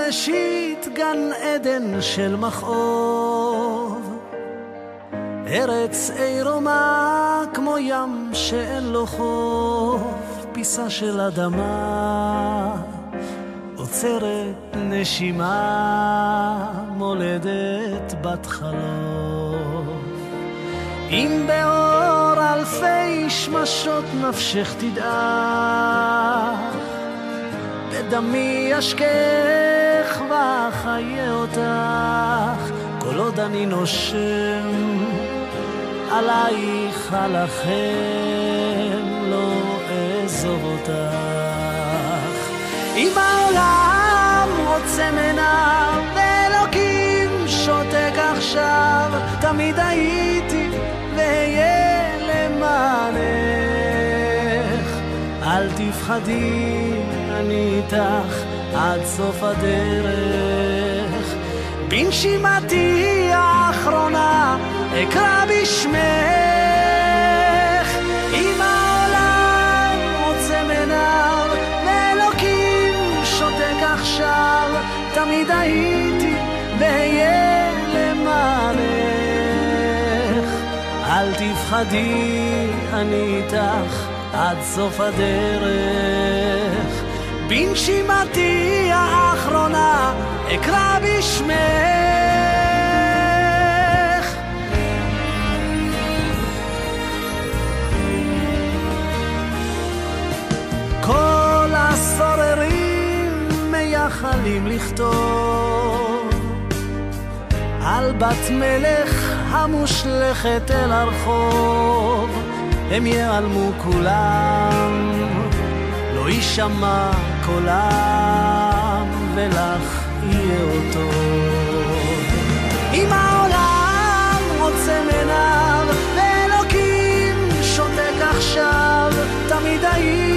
ראשית גן עדן של מכאוב, ארץ עירומה כמו ים שאין לו חוף, פיסה של אדמה עוצרת נשימה, מולדת בת חלוף. אם באור אלפי שמשות נפשך תדעך, בדמי אשכך ואחיה אותך, כל עוד אני נושם עלייך עליכם לא אעזוב אותך. אם העולם רוצה מנה ואלוקים שותק עכשיו, תמיד הייתי ואהיה למענך. אל תפחדי, אני איתך עד סוף הדרך, בנשימתי האחרונה אקרא בשמך. אם העולם רוצה מנהר ואלוקים שותק עכשיו, תמיד הייתי ואהיה למענך. אל תפחדי, אני איתך עד סוף הדרך, בנשימתי האחרונה אקרא בשמך. כל הסוררים מייחלים לכתוב על בת מלך המושלכת אל הרחוב, הם ייעלמו כולם, לא יישמע קולם, ולך יהיה אותו. אם העולם רוצה מנהר ואלוקים שותק עכשיו, תמיד היית